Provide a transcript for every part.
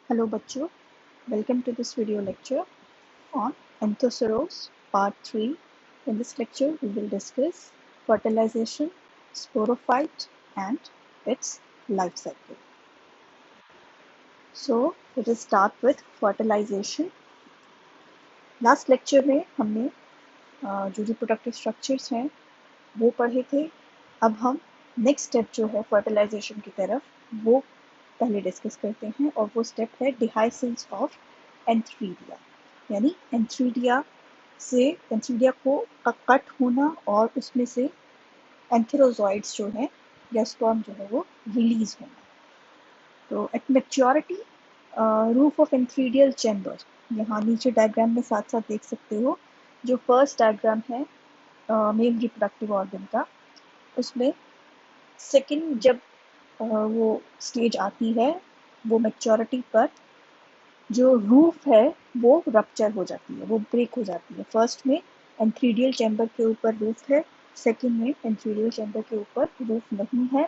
Hello बच्चों, welcome to this video lecture on Anthoceros part 3. In this lecture, we will discuss fertilization, sporophyte and its life cycle. So, let us start with fertilization. Last lecture में हमने जो reproductive structures हैं वो पढ़े थे. अब हम नेक्स्ट स्टेप जो है फर्टिलाइजेशन की तरफ वो पहले डिस्कस करते हैं और वो स्टेप है डिहाइसेंस ऑफ एंथ्रीडिया, यानी एंथ्रीडिया को कट होना और उसमें से एंथेरोजॉइड्स जो है या स्पर्म जो है वो रिलीज होना. तो at maturity roof of antheridial chamber, यहाँ नीचे डायग्राम में साथ साथ देख सकते हो. जो फर्स्ट डायग्राम है मेल रिप्रोडक्टिव ऑर्गन का, उसमें सेकंड जब वो स्टेज आती है वो मैच्योरिटी पर जो रूफ है वो रप्चर हो जाती है, वो ब्रेक हो जाती है. फर्स्ट में एंथ्रीडियल चैम्बर के ऊपर रूफ है, सेकंड में एंथ्रीडियल चैम्बर के ऊपर रूफ नहीं है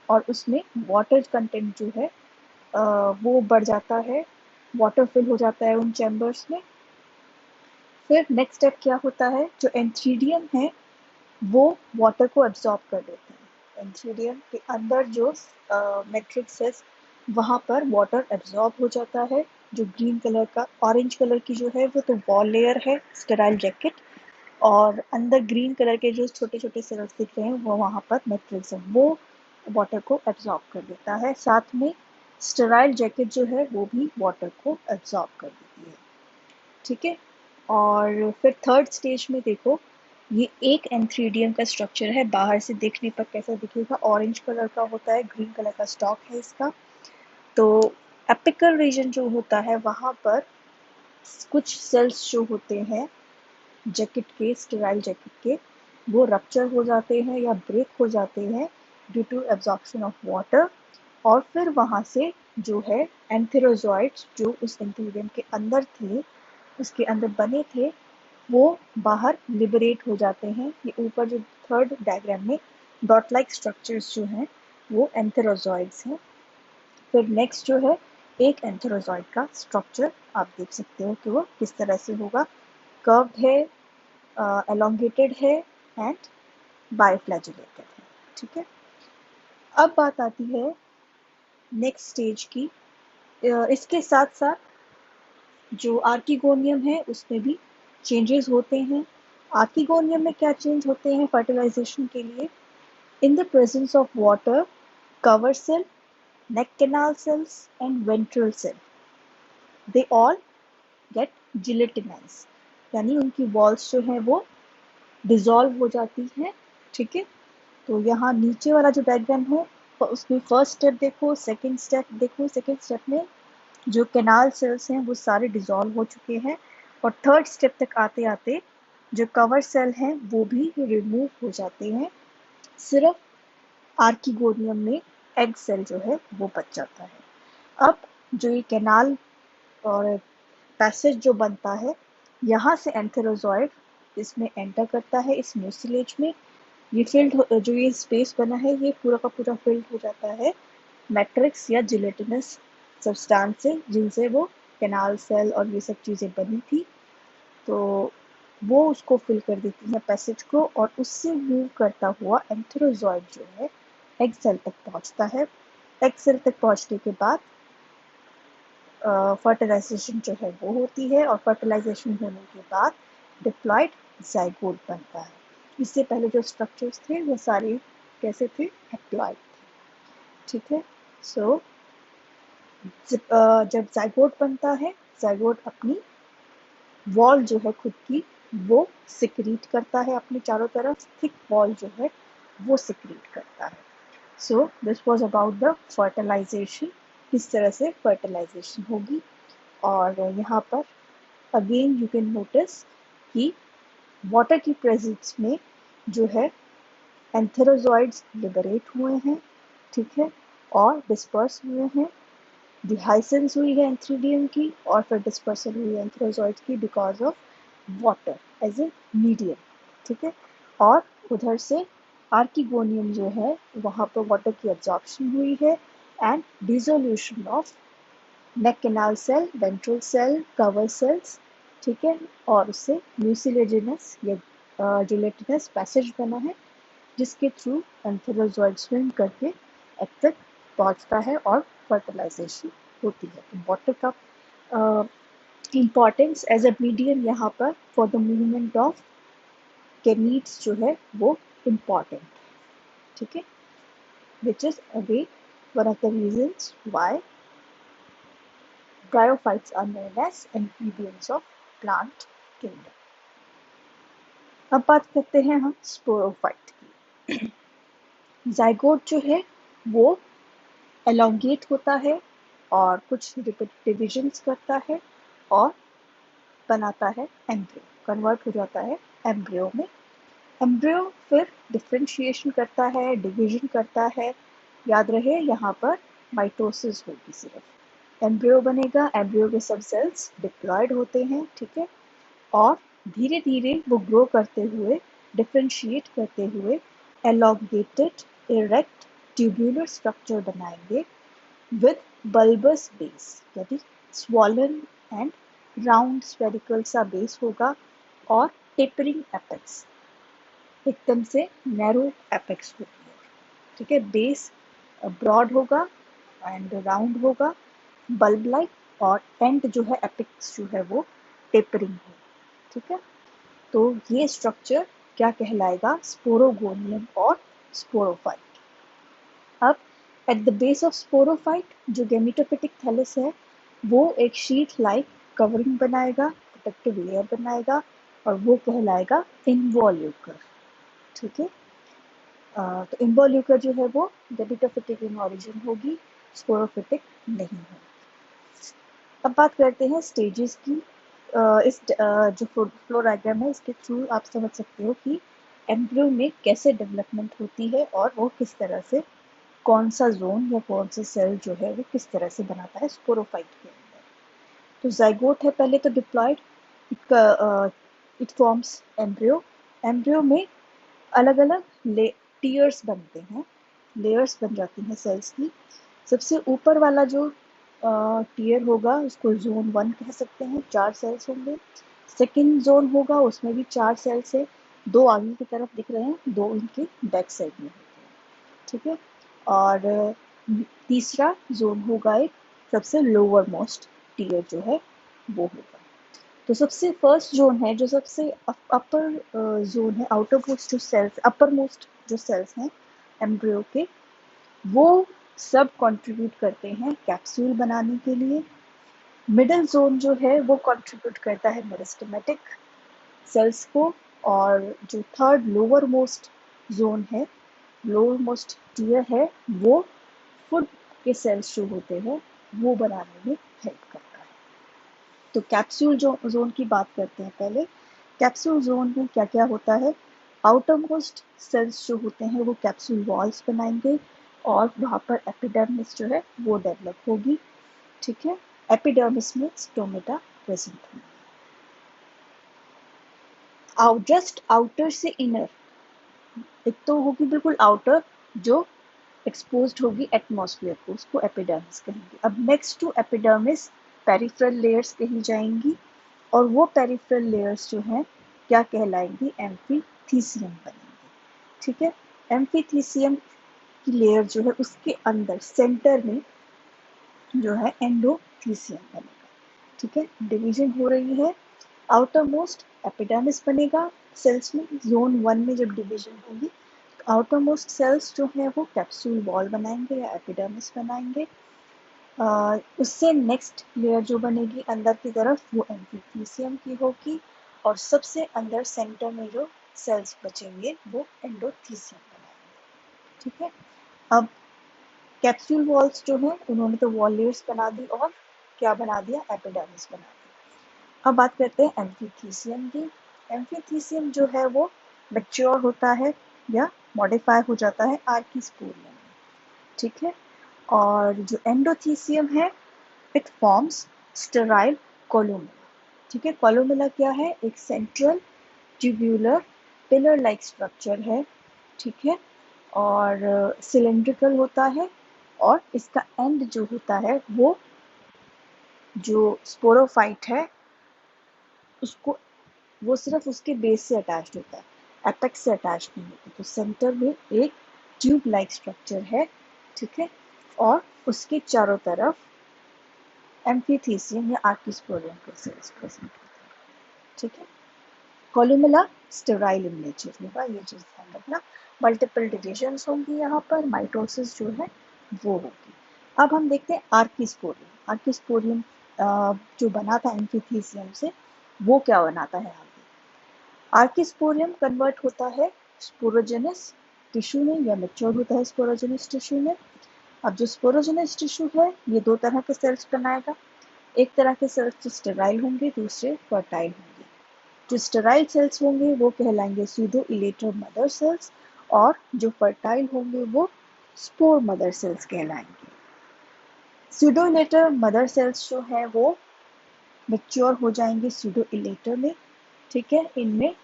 और उसमें वाटर कंटेंट जो है वो बढ़ जाता है, वाटर फिल हो जाता है उन चैम्बर्स में. फिर नेक्स्ट स्टेप क्या होता है, जो एंथ्रीडियम है वो वाटर को एब्जॉर्ब कर लेते हैं. एंथ्रीडियम के अंदर जो मैट्रिक्स है वहाँ पर वाटर एब्जॉर्ब हो जाता है. जो ग्रीन कलर का, ऑरेंज कलर की जो है वो तो वॉल लेयर है, स्टेराइल जैकेट, और अंदर ग्रीन कलर के जो छोटे छोटे सेल्स दिख रहे हैं वो वहाँ पर मैट्रिक्स है, वो वाटर को एब्जॉर्ब कर देता है. साथ में स्टेराइल जैकेट जो है वो भी वाटर को एब्जॉर्ब कर देती है. ठीक है. और फिर थर्ड स्टेज में देखो, ये एक एंथ्रीडियम का स्ट्रक्चर है. बाहर से देखने पर कैसा दिखेगा, ऑरेंज कलर का होता है, ग्रीन कलर का स्टॉक है इसका. तो एपिकल रीजन जो होता है वहाँ पर कुछ सेल्स जो होते हैं जैकेट के, स्टेराइल जैकेट के, वो रप्चर हो जाते हैं या ब्रेक हो जाते हैं due to absorption of water. और फिर वहाँ से जो है एंथेरोजॉइड्स जो उस एंथ्रीडियम के अंदर थे, उसके अंदर बने थे, वो बाहर लिबरेट हो जाते हैं. ये ऊपर जो थर्ड डायग्राम में डॉट लाइक स्ट्रक्चर्स जो हैं वो एंथेरोजॉइड्स हैं. फिर नेक्स्ट जो है एक एंथेरोजॉइड का स्ट्रक्चर आप देख सकते हो कि वो किस तरह से होगा. कर्व्ड है, एलोंगेटेड है एंड बाइफ्लैजिलेटेड है. ठीक है. अब बात आती है नेक्स्ट स्टेज की. इसके साथ साथ जो आर्किगोनियम है उसमें भी चेंजेस होते हैं. आर्किगोनियम में क्या चेंज होते हैं फर्टिलाइजेशन के लिए? In the presence of water, cover cell, neck canal cells and ventral cell, they all get gelatinized, यानी उनकी वॉल्स जो हैं वो डिसॉल्व हो जाती हैं. ठीक है. तो यहाँ नीचे वाला जो डायग्राम है उसमें फर्स्ट स्टेप देखो, सेकंड स्टेप देखो. सेकंड स्टेप में जो कैनाल सेल्स हैं वो सारे डिसॉल्व हो चुके हैं और थर्ड स्टेप तक आते आते जो कवर सेल हैं वो भी रिमूव हो जाते हैं. सिर्फ आर्किगोनियम में एग सेल जो है वो बच जाता है. अब जो ये कैनाल और पैसेज जो बनता है, यहाँ से एंथेरोजॉइड इसमें एंटर करता है इस म्यूसिलेज में. ये जो ये स्पेस बना है ये पूरा का पूरा फिल्ड हो जाता है मैट्रिक्स या जिलेटिनस सब्सटेंस से, जिनसे वो कैनाल सेल और ये सब चीज़ें बनी थी. तो वो उसको फिल कर देती है पैसेज को और उससे मूव करता हुआ एंथेरोजॉइड जो है एग सेल तक पहुंचता है. एग सेल तक पहुंचने के बाद फर्टिलाइजेशन जो है वो होती है और फर्टिलाइजेशन होने के बाद डिप्लॉयड जाइगोट बनता है. इससे पहले जो स्ट्रक्चर्स थे वो सारे कैसे थे, हैप्लॉयड थे. ठीक है. सो जब जाइगोट बनता है, जाइगोट अपनी वॉल जो है खुद की वो सिक्रीट करता है, अपने चारों तरफ थिक वॉल जो है वो सिक्रीट करता है. So this was about the fertilisation, किस तरह से फर्टिलाइजेशन होगी. और यहाँ पर अगेन यू कैन नोटिस कि वाटर की प्रेजेंस में जो है एंथेरोजॉइड्स लिबरेट हुए हैं. ठीक है. और डिस्पर्स हुए हैं. डिहाइसेंस हुई है एंथ्रीडियम की और फिर डिस्पर्सल हुई है एंथेरोजॉइड्स की because of water as a medium. ठीक है. और उधर से आर्किगोनियम जो है वहाँ पर वाटर की एब्जॉर्प्शन हुई है and dissolution of neck canal cell, ventral cell, cover cells, ठीक है, और उससे म्यूसिलेजिनस या जिलेटिनस पैसेज बना है जिसके थ्रू एंथेरोजोइड स्विम करके एग तक पहुंचता है और फर्टिलाइजेशन होती है। वाटर का इम्पॉर्टेंस एज अ मीडियम यहाँ पर for the movement of gametes जो है वो इम्पॉर्टेंट, ठीक है, which is again one of the reasons why bryophytes are known as amphibians of plant kingdom. अब बात करते हैं हम स्पोरोफाइट की। जाइगोट जो है वो एलोंगेट होता है और कुछ डिविजन्स करता है और बनाता है एम्ब्रियो, कन्वर्ट हो जाता है एम्ब्रियो में। एम्ब्रियो फिर डिफरेंशिएशन करता है, डिवीजन करता है। याद रहे यहाँ पर माइटोसिस होगी सिर्फ। एम्ब्रियो बनेगा, एम्ब्रियो के सब सेल्स डिप्लॉयड होते हैं, ठीक है, और धीरे धीरे वो ग्रो करते हुए, डिफरेंशिएट करते हुए एलोंगेटेड इरेक्ट ट्यूबुलर स्ट्रक्चर बनाएंगे विद बल्बस बेस, यानी स्वॉलन एंड राउंड स्फेरिकल सा बेस होगा और टेपरिंग एपेक्स, एकदम से नैरो एपेक्स होगी, ठीक है। बेस ब्रॉड होगा एंड राउंड होगा, बल्ब लाइक, और एंड जो है एपेक्स जो है वो टेपरिंग है, ठीक है। तो ये स्ट्रक्चर क्या कहलाएगा? स्पोरोगोनियम और स्पोरोफाइट। अब at the base of sporophyte जो गेमिटोफिटिक थैलस है वो एक शीट लाइक कवरिंग बनाएगा, प्रोटेक्टिव लेयर बनाएगा, और वो कहलाएगा इन्वॉल्यूकर, ठीक है। तो इन्वॉल्यूकर जो है वो गेमिटोफिटिक इन ऑरिजिन होगी, स्पोरोफिटिक नहीं है। अब बात करते हैं स्टेजेस की। जो फ्लो डायग्राम है इसके थ्रू आप समझ सकते हो कि एम्ब्रियो में कैसे डेवलपमेंट होती है और वो किस तरह से, कौन सा जोन या कौन सा सेल जो है वो किस तरह से बनाता है स्पोरोफाइट के अंदर। तो जाइगोट है पहले तो diploid, it forms embryo. Embryo में अलग अलग टीयर्स बनते हैं, लेयर्स बन जाती हैं सेल्स की। सबसे ऊपर वाला जो टीयर होगा उसको जोन 1 कह सकते हैं, 4 सेल्स होंगे। सेकंड जोन होगा उसमें भी 4 सेल्स है, 2 आगे की तरफ दिख रहे हैं, 2 इनके बैक साइड में होते हैं, ठीक है। और तीसरा जोन होगा एक सबसे लोअर मोस्ट टीयर जो है वो होगा। तो सबसे फर्स्ट जोन है जो सबसे अपर जोन है, आउटर मोस्ट जो सेल्स, अपर मोस्ट जो सेल्स हैं एम्ब्रियो के, वो सब कंट्रीब्यूट करते हैं कैप्सूल बनाने के लिए। मिडिल जोन जो है वो कंट्रीब्यूट करता है मेरिस्टेमेटिक सेल्स को, और जो थर्ड लोअर मोस्ट जोन है, लोअर मोस्ट टीयर है, वो फूड के सेल्स जो होते हैं वो बनाने में हेल्प करता है। तो कैप्सूल जो जोन की बात करते हैं पहले। कैप्सूल जोन में क्या क्या होता है? आउटर मोस्ट सेल्स जो होते हैं वो कैप्सूल वॉल्स बनाएंगे और वहाँ पर एपिडर्मिस जो है वो डेवलप होगी, ठीक है। एपिडर्मिस में स्टोमेटा प्रेजेंट होंगे। जस्ट आउटर से इनर, एक तो होगी बिल्कुल आउटर जो एक्सपोज्ड होगी एटमॉस्फेयर को, उसको एपिडर्मिस कहेंगे। अब next to epidermis peripheral layers कही जाएंगी, और वो पेरिफेरल लेयर्स जो हैं क्या कहलाएंगी? एम्फीथीसियम बनेंगे, ठीक है। एम्फीथीसियम की लेयर जो है उसके अंदर सेंटर में जो है एंडोथीसियम बनेगा, ठीक है। डिवीजन हो रही है, आउटर मोस्ट एपिडर्मिस बनेगा सेल्स में, जोन 1 में जब डिवीजन होगी आउटर मोस्ट सेल्स जो है वो कैप्सूल वॉल बनाएंगे या एपिडर्मिस बनाएंगे। उससे नेक्स्ट लेयर जो बनेगी अंदर की तरफ वो एंटीथीसियम की होगी, और सबसे अंदर सेंटर में जो सेल्स बचेंगे वो एंडोथीसियम बनाएंगे, ठीक है। अब कैप्सूल वॉल्स जो है उन्होंने तो वॉल लेयर्स बना दी और क्या बना दिया? एपिडर्मिस बना दी। अब बात करते हैं एम्फीथीसियम की। एम्फीथीसियम जो है वो मैच्योर होता है या मॉडिफाई हो जाता है आर्कीस्पोरियम में, ठीक है। और जो एंडोथीसियम है इट फॉर्म्स स्टेराइल कोलुमेला, ठीक है। कोलुमेला क्या है? एक central tubular pillar like structure है, ठीक है, और सिलेंड्रिकल होता है, और इसका एंड जो होता है वो जो स्पोरोफाइट है उसको, वो सिर्फ उसके बेस से अटैच्ड होता है, एपेक्स से अटैच नहीं होता। तो सेंटर में एक ट्यूब लाइक स्ट्रक्चर है, ठीक है, और उसके चारों तरफ एम्फीथीसियम या आर्किस्पोरियम के सेल्स प्रेजेंट होते हैं, ठीक है। कोलुमेला स्टेराइल इन नेचर होगा, ये चीज़ ध्यान रखना। मल्टीपल डिविजन्स होंगी यहाँ पर, माइटोसिस जो है वो होगी। अब हम देखते हैं आर्किस्पोरियम। आर्किस्पोरियम जो बना था एम्फीथीसियम से, वो क्या बनाता है आगे। आर्किस्पोरियम कन्वर्ट होता है स्पोरोजेनस टिश्यू में या मैच्योर होता है स्पोरोजेनस टिश्यू में। अब जो स्पोरोजेनस टिश्यू है ये दो तरह के सेल्स बनाएगा। एक तरह के सेल्स जो स्टेराइल होंगे, दूसरे फर्टाइल होंगे। जो स्टेराइल सेल्स होंगे वो कहलाएंगे सूडो इलेटर मदर सेल्स, और जो फर्टाइल होंगे वो स्पोर मदर सेल्स कहलाएंगे। सूडो इलेटर मदर सेल्स जो है वो मैच्योर हो जाएंगे सूडो इलेटर में, ठीक है। इनमें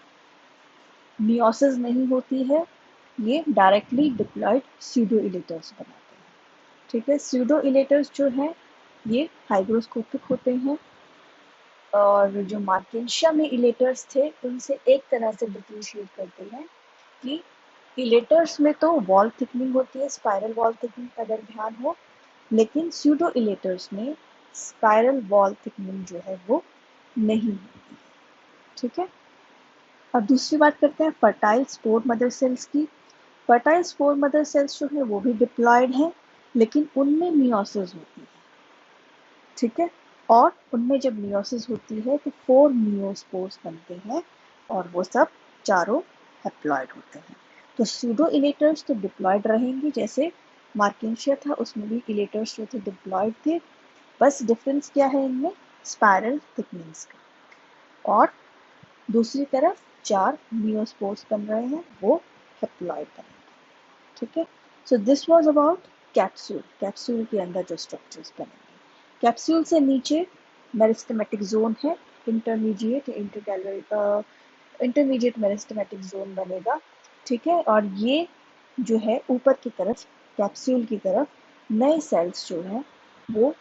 मियोसिस नहीं होती है, ये डायरेक्टली डिप्लॉयड सूडो इलेटर्स बनाते हैं, ठीक है। सूडो इलेटर्स जो हैं ये हाइग्रोस्कोपिक होते हैं, और जो मार्केंशिया में इलेटर्स थे उनसे एक तरह से डिफ्रेंशिएट करते हैं कि इलेटर्स में तो वॉल थिकनिंग होती है, स्पाइरल वॉल थिकनिंग का अगर ध्यान हो, लेकिन सूडो इलेटर्स में स्पाइरल वॉल थिकनिंग जो है वो नहीं होती, ठीक है। अब दूसरी बात करते हैं फर्टाइल स्पोर मदर सेल्स की। फर्टाइल स्पोर मदर सेल्स जो है वो भी डिप्लॉयड हैं, लेकिन उनमें मियोसिस होती है, ठीक है। और उनमें जब मियोसिस होती है तो 4 मियोस्पोर्स बनते हैं, और वो सब चारों हैप्लॉयड होते हैं। तो सूडो इलेटर्स तो डिप्लॉयड रहेंगे, जैसे मार्केंशिया था उसमें भी इलेटर्स जो थे डिप्लॉयड थे, बस डिफरेंस क्या है इनमें, स्पाइरल थिकनेस का। और दूसरी तरफ 4 मियोस्पोर्स बन रहे हैं, वो हैप्लॉयड बनेंगे, ठीक है। So this was about capsule. Capsule के अंदर जो स्ट्रक्चर्स बनेंगे, कैप्सूल से नीचे मेरिस्टेमेटिक जोन है, इंटरमीडिएट इंटरमीडिएट मेरिस्टेमेटिक जोन बनेगा, ठीक है। और ये जो है ऊपर की तरफ कैप्सूल की तरफ नए सेल्स जो हैं वो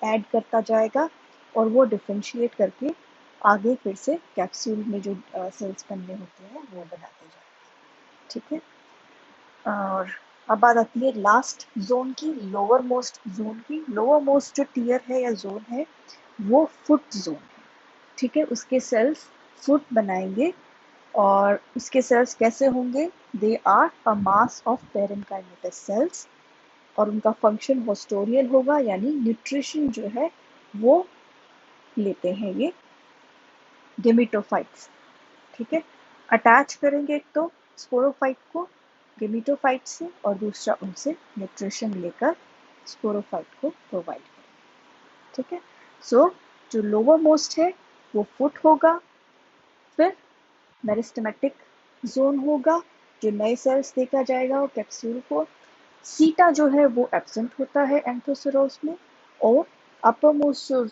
ऐड करता जाएगा, और वो डिफ्रेंशिएट करके आगे फिर से कैप्सूल में जो सेल्स बनने होते हैं वो बनाते जाएंगे, ठीक है। और अब बात आती है लास्ट जोन की, लोअर मोस्ट जोन की। लोअर मोस्ट जो टीयर है या जोन है वो फुट जोन है, ठीक है। उसके सेल्स फुट बनाएंगे, और उसके सेल्स कैसे होंगे, they are a mass of parenchymatous cells, और उनका फंक्शन होस्टोरियल होगा, यानी न्यूट्रिशन जो है वो लेते हैं ये गेमिटोफाइट्स, ठीक है। अटैच करेंगे एक तो स्पोरोफाइट को गेमिटोफाइट से, और दूसरा उनसे न्यूट्रिशन लेकर स्पोरोफाइट को प्रोवाइड करेंगे, ठीक है। सो जो लोअर मोस्ट है वो फुट होगा, फिर मेरिस्टेमेटिक जोन होगा, जो नए सेल्स देखा जाएगा वो कैप्सूल को। सीटा जो है वो एब्सेंट होता है एंथोसेरोस में, और अपर मोस्ट जो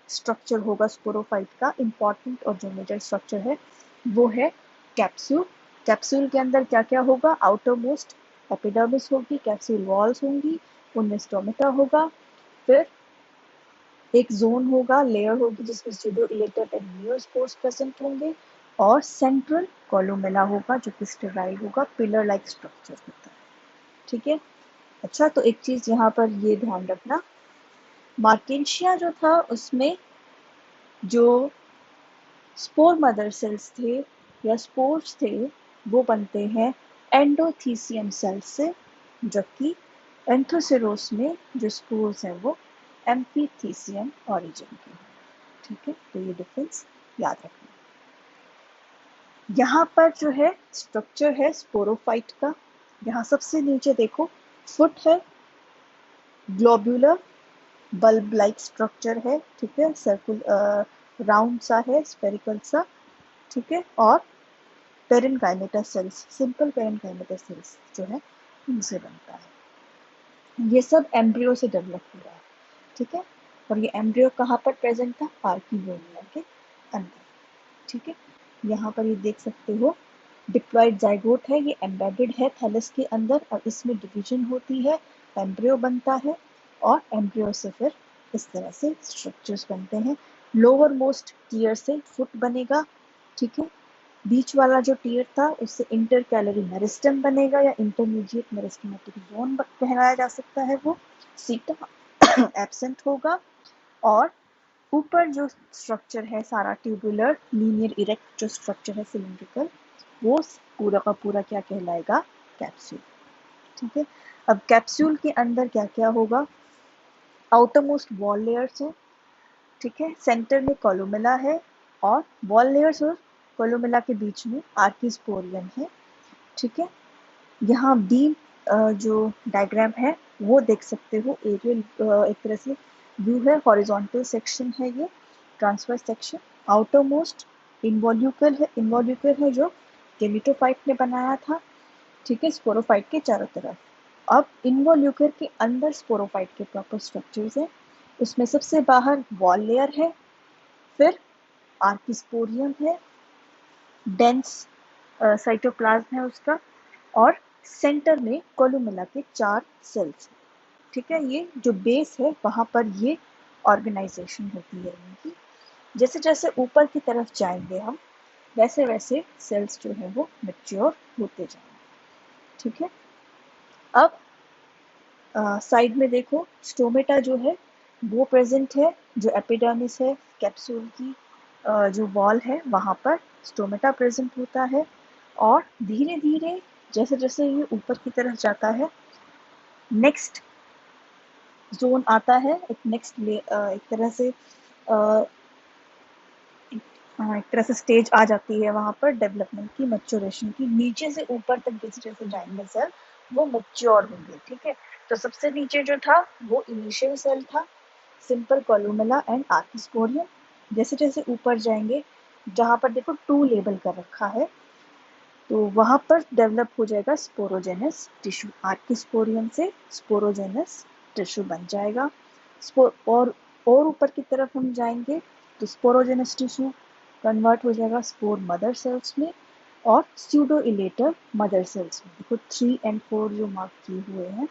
स्ट्रक्चर होगा स्पोरोफाइट का इम्पॉर्टेंट और जो मेजर स्ट्रक्चर है वो है कैप्सूल। कैप्सूल के अंदर क्या क्या होगा, आउटर मोस्ट एपिडर्मिस होगी, कैप्सूल वॉल्स होंगी, उनमें स्टोमेटा होगा, फिर एक जोन होगा, लेयर होगी जिसमें सूडो इलेटर एंड नियोस्पोर्स प्रेजेंट होंगे, और सेंट्रल कोलुमेला होगा जो कि स्टेराइल होगा, पिलर लाइक स्ट्रक्चर होता है, ठीक है। अच्छा, तो एक चीज यहाँ पर ये ध्यान रखना, मार्केंशिया जो था उसमें जो स्पोर मदर सेल्स थे या स्पोर्स थे वो बनते हैं एंडोथीसियम सेल्स से, जबकि एंथोसेरोस में जो स्पोर्स हैं वो एम्फीथीसियम ओरिजिन के हैं, ठीक है। तो ये डिफरेंस याद रखना। यहाँ पर जो है स्ट्रक्चर है स्पोरोफाइट का, यहाँ सबसे नीचे देखो फुट है, ग्लोब्यूलर बल्ब लाइक स्ट्रक्चर है, ठीक है, सर्कुल राउंड सा है, स्पेरिकल सा, ठीक है। और पेरेन्काइमेटा सेल्स, सिंपल पेरेन्काइमेटा सेल्स जो है उनसे बनता है। ये सब एम्ब्रियो से डेवलप हो रहा है, ठीक है। और ये एम्ब्रियो कहाँ पर प्रेजेंट था, आर्किगोनिया के अंदर, ठीक है। यहाँ पर ये देख सकते हो डिप्लॉयड जाइगोट है, ये एम्बेडेड है थैलस के अंदर, और इसमें डिवीजन होती है, एम्ब्रियो बनता है, और एम्ब्रियो से फिर इस तरह से स्ट्रक्चर्स बनते हैं। लोअर मोस्ट टीयर से फुट बनेगा, ठीक है। बीच वाला जो टीयर था उससे इंटर कैलरी मेरिस्टम बनेगा या इंटरमीडिएट मेरिस्टमेटिक जोन कहलाया जा सकता है। वो सीटा एब्सेंट होगा और ऊपर जो स्ट्रक्चर है सारा ट्यूबुलर लीनियर इरेक्ट जो स्ट्रक्चर है सिलिंड्रिकल, वो पूरा का पूरा क्या कहलाएगा? कैप्सूल, ठीक है। अब कैप्सूल के अंदर क्या क्या होगा? आउटर मोस्ट वॉल लेयर्स है, ठीक है। सेंटर में कोलुमेला है और वॉल लेयर्स और कोलुमेला के बीच में आर्किस्पोरियम है, ठीक है। यहाँ बी जो डायग्राम है वो देख सकते हो, एरियल एक तरह से व्यू है, हॉरिजॉन्टल सेक्शन है ये, ट्रांसवर्स सेक्शन। आउटर मोस्ट इन्वॉल्यूकर है जो गेमिटोफाइट ने बनाया था, ठीक है, स्पोरोफाइट के चारों तरफ। अब इन्वॉल्यूकर के अंदर स्पोरोफाइट के प्रॉपर स्ट्रक्चर्स हैं। उसमें सबसे बाहर वॉल लेयर है, फिर आर्किस्पोरियम है, डेंस साइटोप्लाज्म है उसका, और सेंटर में कोलुमेला के 4 सेल्स, ठीक है। ये जो बेस है वहाँ पर ये ऑर्गेनाइजेशन होती है इनकी। जैसे जैसे ऊपर की तरफ जाएंगे हम, वैसे वैसे सेल्स जो है वो मैच्योर होते जाएंगे, ठीक है। अब साइड में देखो, स्टोमेटा जो है वो प्रेजेंट है, जो एपिडर्मिस है कैप्सूल की जो वॉल है वहाँ पर स्टोमेटा प्रेजेंट होता है। और धीरे धीरे जैसे जैसे ये ऊपर की तरफ जाता है, नेक्स्ट जोन आता है, एक तरह से स्टेज आ जाती है वहाँ पर डेवलपमेंट की, मैच्योरेशन की। नीचे से ऊपर तक जैसे जैसे जाएंगे सेल वो मैच्योर होंगे, ठीक है। तो सबसे नीचे जो था वो इनिशियल सेल था, सिंपल कोलुमेला एंड आर्किस्पोरियम। जैसे जैसे ऊपर जाएंगे, जहाँ पर देखो 2 लेबल कर रखा है, तो वहाँ पर डेवलप हो जाएगा स्पोरोजेनस टिश्यू। आर्किस्पोरियम से स्पोरोजेनस टिश्यू बन जाएगा। और ऊपर की तरफ हम जाएंगे तो स्पोरोजेनस टिश्यू कन्वर्ट हो जाएगा स्पोर मदर सेल्स में और स्यूडो इलेटर मदर सेल्स में। देखो 3 and 4 जो मार्क किए हुए हैं,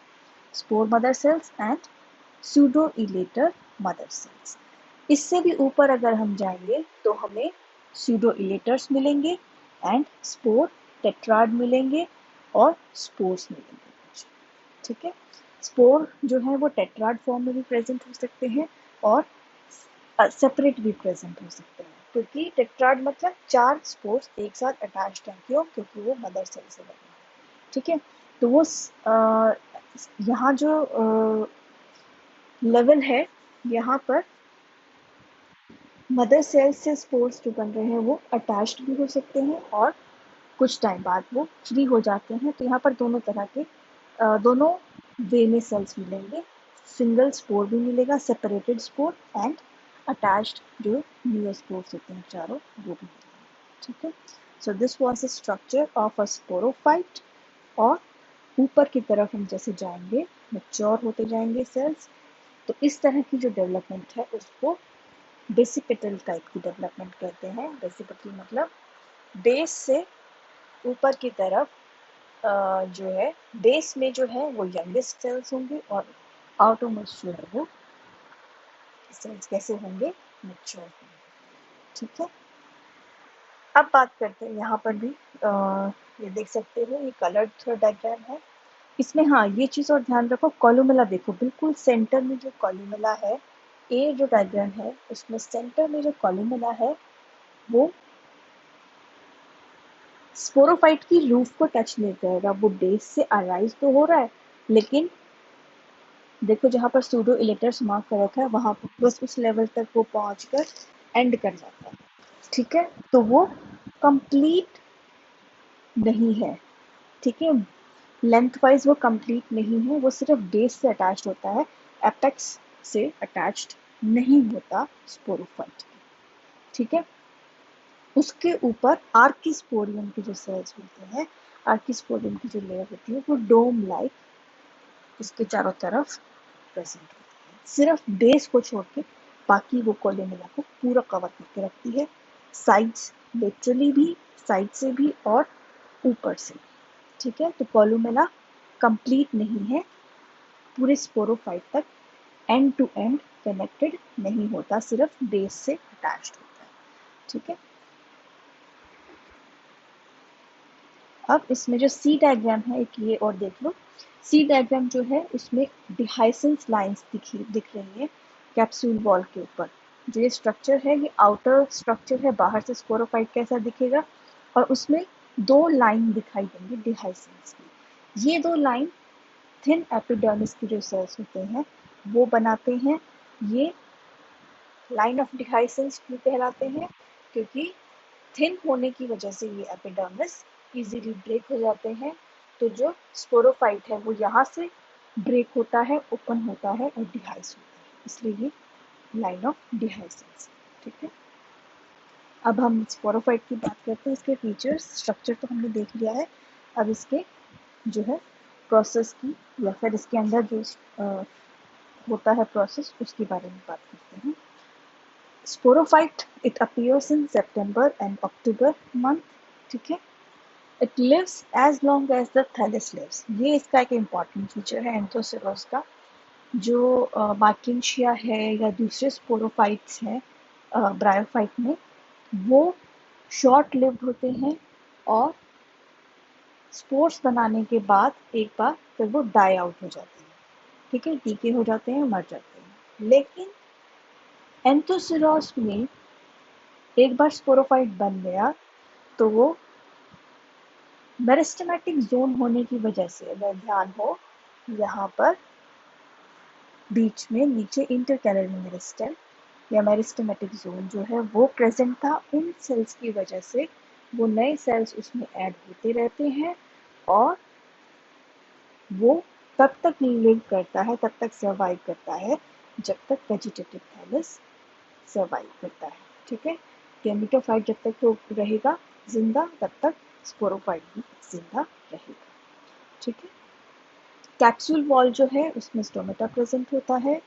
spore mother sales and pseudo elater mother sales. इससे भी ऊपर अगर हम जाएंगे तो हमें स्यूडो इलेटर्स मिलेंगे एंड स्पोर टेट्राड मिलेंगे और स्पोर्स मिलेंगे, ठीक है। स्पोर जो है वो टेट्राड फॉर्म में भी प्रेजेंट हो सकते हैं और सेपरेट भी प्रेजेंट हो सकते हैं, क्योंकि टेट्राड मतलब 4 स्पोर्स एक साथ अटैच्ड हैं। क्यों? क्योंकि वो मदर सेल से बने हैं, ठीक है। तो वो यहाँ जो लेवल है, यहाँ पर मदर सेल से स्पोर्स जो बन रहे हैं वो अटैच्ड भी हो सकते हैं और कुछ टाइम बाद वो फ्री हो जाते हैं। तो यहाँ पर दोनों तरह के दोनों वे में सेल्स मिलेंगे, सिंगल स्पोर भी मिलेगा, सेपरेटेड स्पोर एंड अटैच्ड जो नियोस्पोर्स होते हैं चारों, वो भी मिलेंगे, ठीक है। So this was the structure of a sporophyte. और ऊपर की तरफ हम जैसे जाएंगे मैच्योर होते जाएंगे सेल्स, तो इस तरह की जो डेवलपमेंट है उसको बेसिपिटल टाइप की डेवलपमेंट कहते हैं। बेसिपिटल मतलब बेस से ऊपर की तरफ जो है, बेस में जो है वो यंगेस्ट सेल्स होंगे और आउटरमोस्ट जो है वो सेल्स कैसे होंगे? मैच्योर होंगे, ठीक है। अब बात करते हैं, यहाँ पर भी ये देख सकते हो, ये कलर्ड थोड़ा डायग्राम है। इसमें हाँ ये चीज़ और ध्यान रखो, कोलुमेला देखो बिल्कुल सेंटर में जो कोलुमेला है, ए जो डायग्राम है उसमें सेंटर में जो कोलुमेला है वो स्पोरोफाइट की रूफ को टच नहीं करेगा। वो बेस से अराइज तो हो रहा है, लेकिन देखो जहाँ पर सूडो इलेटर्स मार्क कर रखा है वहां पर बस उस लेवल तक वो पहुंचकर एंड कर जाता है, ठीक है। तो वो कंप्लीट नहीं है, ठीक है। लेंथ वाइज वो कंप्लीट नहीं है, वो सिर्फ बेस से अटैच्ड होता है, एपेक्स से अटैच्ड नहीं होता स्पोरोफाइट, ठीक है। उसके ऊपर आर्किस्पोरियम की जो सेल्स होते हैं, आर्किस्पोरियम की जो लेयर होती है वो डोम लाइक उसके चारों तरफ प्रेजेंट होती है। सिर्फ बेस को छोड़ के बाकी वो कोलुमेला को पूरा कवर करके रखती है, साइड्स लेटरली भी, साइड से भी और ऊपर से, ठीक है। तो कोलुमेला कंप्लीट नहीं है पूरे स्पोरोफाइट तक एंड टू एंड कनेक्टेड नहीं होता, सिर्फ बेस से अटैच्ड होता है। ठीक है, अब इसमें जो सी डायग्राम है एक ये और देख लो। सी डायग्राम जो है उसमें डिहाइसेंस लाइंस दिख रही है कैप्सूल वॉल के ऊपर। जो ये स्ट्रक्चर है ये आउटर स्ट्रक्चर है, बाहर से स्पोरोफाइट कैसा दिखेगा, और उसमें दो लाइन दिखाई देंगी डिहाइसेंस की। ये दो लाइन थिन एपिडर्मिस की जो सेल्स होते हैं वो बनाते हैं। ये लाइन ऑफ डिहाइसेंस क्यों कहलाते हैं, क्योंकि थिन होने की वजह से ये एपिडर्मिस इजीली ब्रेक हो जाते हैं। तो जो स्पोरोफाइट है वो यहाँ से ब्रेक होता है, ओपन होता है और डिहाइस होता है, इसलिए ये लाइन ऑफ डिहाइसेंस। ठीक है, अब हम स्पोरोफाइट की बात करते हैं। इसके फीचर्स, स्ट्रक्चर तो हमने देख लिया है। अब इसके जो है प्रोसेस की या फिर इसके अंदर जो होता है प्रोसेस, उसके बारे में बात करते हैं। Sporophyte it appears in September and October month. ठीक है, it lives as long as the thallus lives. ये इसका एक इम्पॉर्टेंट फीचर है एंथोसिरोस का। जो मार्किंशिया है या दूसरे स्पोरोफाइट्स हैं ब्रायोफाइट में, वो शॉर्ट लिव्ड होते हैं और स्पोर्स बनाने के बाद एक बार फिर वो डाई आउट हो जाते हैं। ठीक है, डीके हो जाते हैं, मर जाते हैं। लेकिन एंथोसिरोस में एक बार स्पोरोफाइट बन गया तो वो मेरिस्टेमेटिक जोन होने की वजह से, अगर ध्यान हो यहाँ पर बीच में नीचे इंटरकैलरी मेरिस्टेम या मेरिस्टेमेटिक जोन जो है वो प्रेजेंट था। उन सेल्स की वजह से वो नए सेल्स उसमें ऐड होते रहते हैं और वो तब तक लिव करता है, तब तक सर्वाइव करता है जब तक वेजिटेटिव थैलस सर्वाइव करता है। ठीक है, गेमेटोफाइट जब तक तो रहेगा जिंदा, तब तक स्पोरोफाइट भी जिंदा रहेगा। ठीक है, कैप्सूल वॉल जो है उसमें स्टोमेटा प्रेजेंट होता है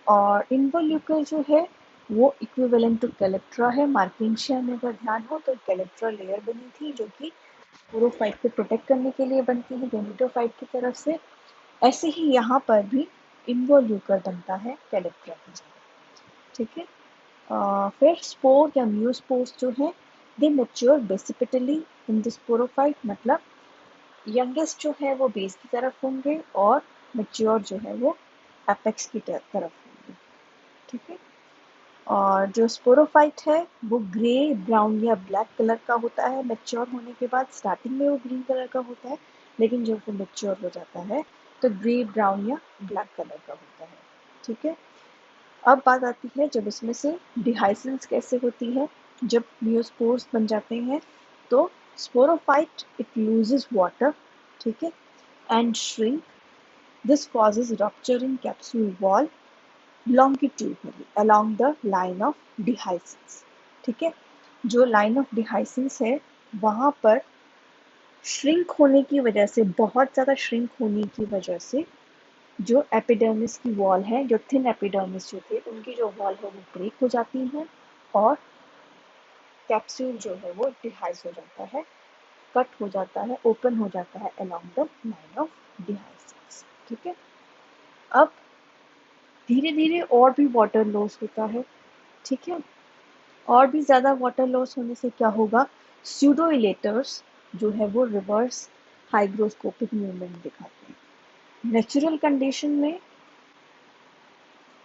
और इन्वोल्यूकर जो है वो इक्विवेलेंट टू कैलेप्ट्रा है। मार्किंशिया में अगर ध्यान हो तो कैलेप्ट्रा लेयर बनी थी जो कि स्पोरोफाइट को प्रोटेक्ट करने के लिए बनती है गेमेटोफाइट की तरफ से। ऐसे ही यहाँ पर भी इन्वोल्यूकर बनता है कैलेप्ट्रा की जगह। ठीक है, फिर स्पोर या म्यूस्पोर्स जो है दे मैच्योर बेसिपिटली इन द स्पोरोफाइट, मतलब यंगेस्ट जो है वो बेस की तरफ होंगे और मैच्योर जो है वो एपेक्स की तरफ होंगे। ठीक है, और जो स्पोरोफाइट है वो ग्रे ब्राउन या ब्लैक कलर का होता है मैच्योर होने के बाद। स्टार्टिंग में वो ग्रीन कलर का होता है, लेकिन जब वो मैच्योर हो जाता है तो ग्रे ब्राउन या ब्लैक कलर का होता है। ठीक है, अब बात आती है जब इसमें से डिहाइसेंस कैसे होती है। जब नियोस्पोर्स बन जाते हैं तो स्पोरोफाइट इट लूजेस वाटर, ठीक है, and shrink. This causes rupture in capsule wall longitudinally along the line of dehiscence। ठीक है, जो लाइन ऑफ डिहाइसेंस है वहाँ पर श्रिंक होने की वजह से, बहुत ज़्यादा श्रिंक होने की वजह से जो एपिडर्मिस की वॉल है, जो थिन एपिडर्मिस जो थे उनकी जो वॉल है वो ब्रेक हो जाती है और कैप्सूल जो है वो डिहाइस हो जाता है, कट हो जाता है, ओपन हो जाता है अलोंग द लाइन ऑफ डिहाइसेंस। ठीक है, अब धीरे धीरे और भी वाटर लॉस होता है। ठीक है, और भी ज़्यादा वाटर लॉस होने से क्या होगा, स्यूडोइलेटर्स जो है वो रिवर्स हाइग्रोस्कोपिक मूवमेंट दिखाते हैं। नेचुरल कंडीशन में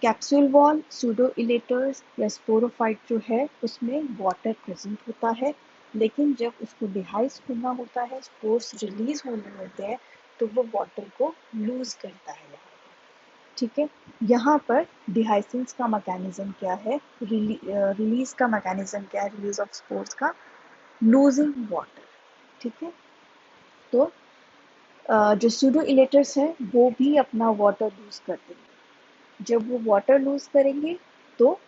कैप्सूल वॉल, स्यूडोइलेटर्स या स्पोरोफाइट जो है उसमें वाटर प्रेजेंट होता है, लेकिन जब उसको डिहाइस होना होता है, स्पोर्स रिलीज होने होते हैं, तो वो वाटर को लूज करता है यहाँ पर। ठीक है, यहाँ पर डिहाइसेंस का मैकेनिज्म क्या है, रिलीज का मैकेनिज्म क्या है, रिलीज ऑफ स्पोर्स का, लूजिंग वाटर। ठीक है, तो जो सूडो इलेटर्स हैं वो भी अपना वाटर लूज कर देंगे। जब वो वाटर लूज करेंगे तो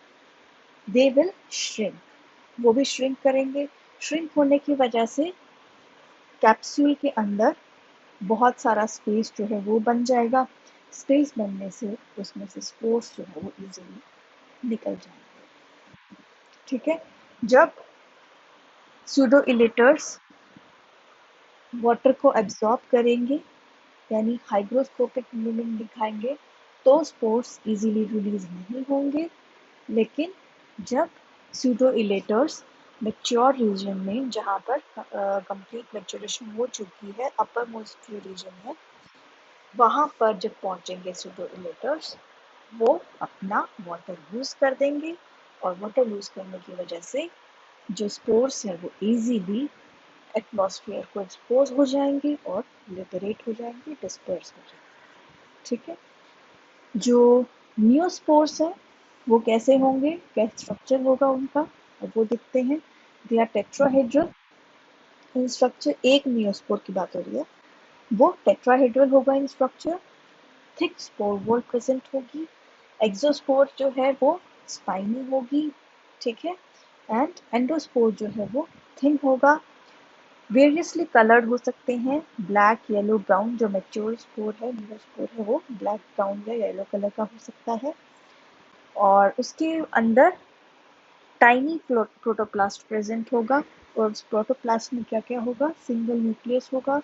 दे विल श्रिंक, वो भी श्रिंक करेंगे। श्रिंक होने की वजह से कैप्सूल के अंदर बहुत सारा स्पेस जो है वो बन जाएगा। स्पेस बनने से उसमें से स्पोर्स जो है वो इजीली निकल जाएंगे। ठीक है, जब सूडो इलेटर्स वाटर को एब्जॉर्ब करेंगे यानी हाइग्रोस्कोपिक मूवमेंट दिखाएंगे, तो स्पोर्स इजीली रिलीज नहीं होंगे। लेकिन जब स्यूडोइलेटर्स मैच्योर रीजन में, जहाँ पर कंप्लीट मैच्योरेशन हो चुकी है, अपर मोस्ट रीजन है, वहाँ पर जब पहुँचेंगे स्यूडोइलेटर्स, वो अपना वाटर यूज़ कर देंगे और वाटर यूज़ करने की वजह से जो स्पोर्स है वो इजीली एटमॉस्फेयर को एक्सपोज हो जाएंगे और लिबरेट हो जाएंगे, डिस्पर्स हो जाएंगे। ठीक है। जो नियोस्पोर्स हैं वो कैसे होंगे, क्या स्ट्रक्चर होगा उनका, और वो दिखते हैं। They are tetrahedral in structure. एक नियोस्पोर की बात हो रही है, वो टेट्राहेड्रल होगा इन structure. Thick spore wall present होगी। एक्सोस्पोर जो है वो स्पाइनी होगी। ठीक है। एंड एंडोस्पोर जो है वो थिन होगा। वेरियसली कलर्ड हो सकते हैं, ब्लैक, येलो, ब्राउन। जो मैच्योर स्पोर है, नियोस्पोर है, वो ब्लैक, ब्राउन या येलो कलर का हो सकता है। और उसके अंदर टाइनी प्रोटोप्लास्ट प्रेजेंट होगा। और उस प्रोटोप्लास्ट में क्या क्या होगा, सिंगल न्यूक्लियस होगा,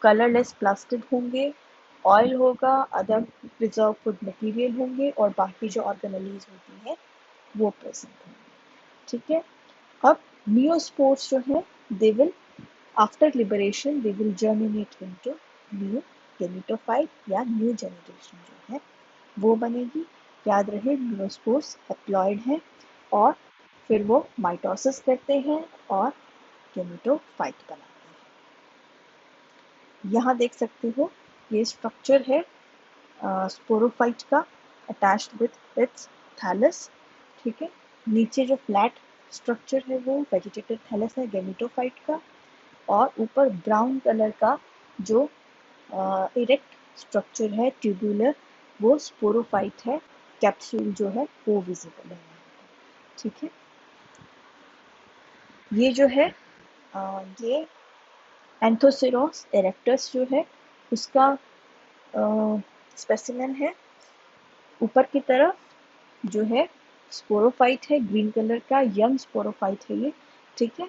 कलरलेस प्लास्टिड होंगे, ऑयल होगा, अदर प्रिजर्व फूड मटेरियल होंगे, और बाकी जो ऑर्गेनेलीज होती हैं वो प्रेजेंट होंगे। ठीक है। अब नियोस्पोर्स जो है, they will after liberation they will germinate into new gametophyte या न्यू जनरेशन जो है वो बनेगी। याद रहे, नियोस्पोर्स हैप्लॉइड हैं और फिर वो माइटोसिस करते हैं और गेमिटोफाइट बनाते हैं। यहाँ देख सकते हो, ये स्ट्रक्चर है स्पोरोफाइट का, अटैच्ड विथ इट्स थैलस। ठीक है। नीचे जो फ्लैट स्ट्रक्चर है वो वेजिटेटिव थैलस है गेमिटोफाइट का, और ऊपर ब्राउन कलर का जो इरेक्ट स्ट्रक्चर है ट्यूबुलर, वो स्पोरोफाइट है। कैप्सूल जो है वो विजिबल है। ठीक है। ये जो है ये एंथोसिरोस इरेक्टस जो है उसका स्पेसिमेन है। ऊपर की तरफ जो है स्पोरोफाइट है, ग्रीन कलर का यंग स्पोरोफाइट है ये। ठीक है।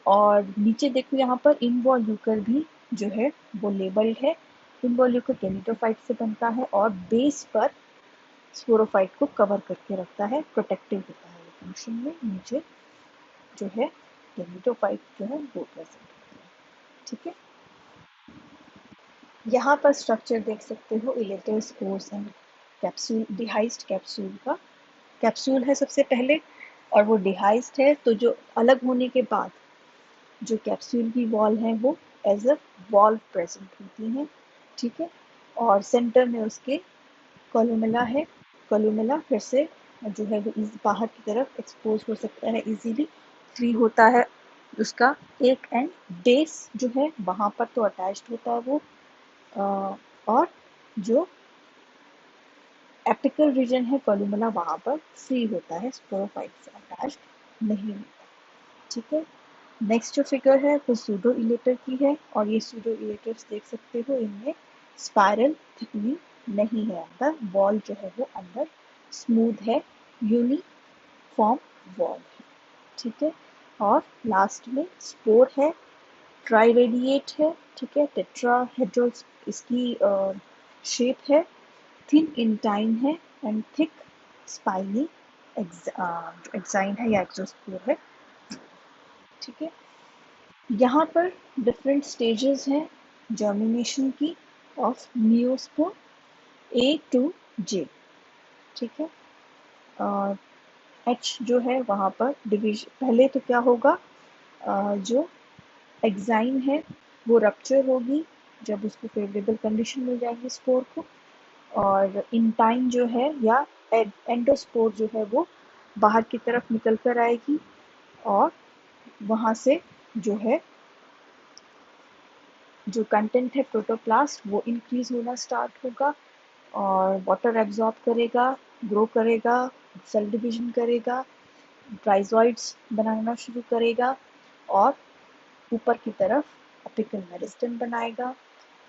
और नीचे देखो, यहाँ पर इनवॉल्यूकर भी जो है वो लेबल्ड है। इनवॉल्यूकर गेमिटोफाइट से बनता है और बेस पर स्पोरोफाइट को कवर करके रखता है, प्रोटेक्टिव होता है फंक्शन में। नीचे जो है गेमिटोफाइट जो है वो प्रेजेंट होता है। ठीक है। यहाँ पर स्ट्रक्चर देख सकते हो, elater spores and capsule, dehisced capsule का। कैप्सूल है सबसे पहले और वो डिहाइज्ड है, तो जो अलग होने के बाद जो कैप्सूल की वॉल है वो एज अ वॉल प्रेजेंट होती हैं। ठीक है। और सेंटर में उसके कोलुमेला है। कोलुमेला फिर से जो है वो बाहर की तरफ एक्सपोज हो सकता है, इजीली फ्री होता है उसका एक एंड। बेस जो है वहाँ पर तो अटैच्ड होता है वो, और जो एपिकल रीजन है कोलुमेला वहाँ पर फ्री होता है, स्पोरोफाइट से अटैच्ड नहीं होता। ठीक है। नेक्स्ट जो फिगर है वो सूडो इलेटर की है, और ये सूडो इलेटर्स देख सकते हो, इनमें स्पाइरल थिकनिंग नहीं है। अंदर वॉल जो है वो अंदर स्मूथ है, यूनिफॉर्म वॉल है। ठीक है। और लास्ट में स्पोर है, ट्राई रेडिएट है। ठीक है। टेट्राहेड्रल इसकी शेप है, थिन इन टाइम है, एंड थिक स्पाइनी एक्साइन है या एक्सोस्पोर है। ठीक है। यहाँ पर डिफरेंट स्टेजेस हैं जर्मिनेशन की ऑफ नियोस्पोर ए टू जे। ठीक है। एच जो है वहाँ पर डिवीजन, पहले तो क्या होगा, जो एक्साइन है वो रप्चर होगी जब उसको फेवरेबल कंडीशन मिल जाएगी स्पोर को। और इन टाइम जो है या एंडोस्पोर जो है वो बाहर की तरफ निकल कर आएगी, और वहाँ से जो है जो कंटेंट है प्रोटोप्लास्ट वो इंक्रीज होना स्टार्ट होगा, और वाटर एब्जॉर्ब करेगा, ग्रो करेगा, सेल डिवीजन करेगा, ट्राइजॉइड्स बनाना शुरू करेगा, और ऊपर की तरफ अपिकल मेरिस्टेम बनाएगा,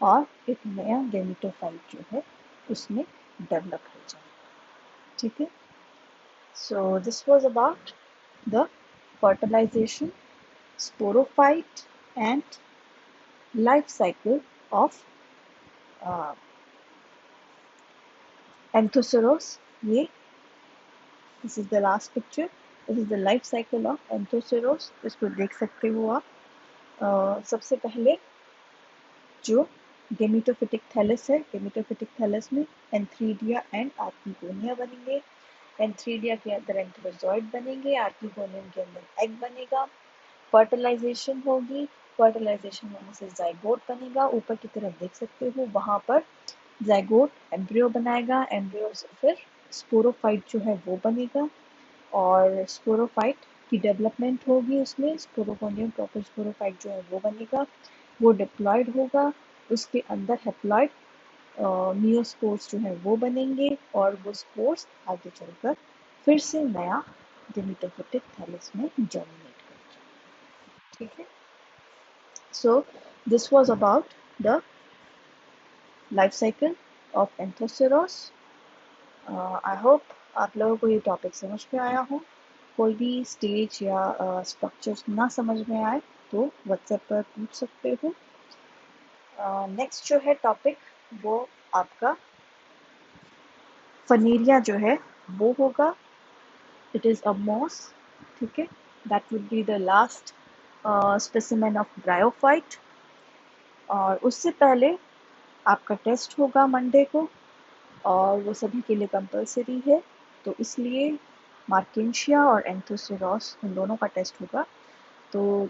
और एक नया गेमिटोफाइट जो है उसमें डेवलप हो जाएगा। ठीक है। So this was about the fertilization, sporophyte and life cycle of uh, Anthoceros, ये this is the last picture, this is the life cycle of Anthoceros. इसको देख सकते हो आप। सबसे पहले जो गेमिटोफिटिक थैलस है, गेमिटोफिटिक थैलस में एंथ्रीडिया एंड आर्किगोनिया बनेंगे। एंथ्रीडिया के अंदर एंथ्रोजॉइड बनेंगे, आर्किगोनियम के अंदर एग बनेगा। फर्टिलाइजेशन होगी, फर्टिलाइजेशन होने से जाइगोट बनेगा। ऊपर की तरफ देख सकते हो, वहां पर जाइगोट एम्ब्रियो बनाएगा, एम्ब्रियो से फिर स्पोरोफाइट जो है वो बनेगा, और स्पोरोफाइट की डेवलपमेंट होगी, उसमें स्पोरोगोनियम प्रॉपर स्पोरोफाइट जो है वो बनेगा, वो डिप्लॉयड होगा, उसके अंदर हेप्लॉयड नियोस्पोर्स जो है वो बनेंगे, और वो स्पोर्स आगे चलकर फिर से नया गेमिटोफिटिक थैलस में जर्मिनेट करेंगे। ठीक है। So this was about the life cycle of Anthoceros. I hope आप लोगों को ये टॉपिक समझ में आया हो। कोई भी स्टेज या स्ट्रक्चर्स ना समझ में आए तो व्हाट्सएप पर पूछ सकते हो। नेक्स्ट जो है टॉपिक वो आपका फनेरिया जो है वो होगा। It is a moss. ठीक है, that would be the last specimen of bryophyte. और उससे पहले आपका टेस्ट होगा मंडे को, और वो सभी के लिए कंपलसरी है, तो इसलिए मार्केंशिया और एंथोसेरोस इन दोनों का टेस्ट होगा। तो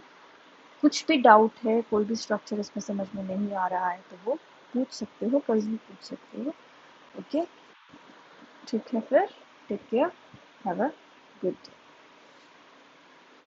कुछ भी डाउट है, कोई भी स्ट्रक्चर इसमें समझ में नहीं आ रहा है, तो वो पूछ सकते हो, कल भी पूछ सकते हो। ओके, ठीक है फिर, take care, have a good day.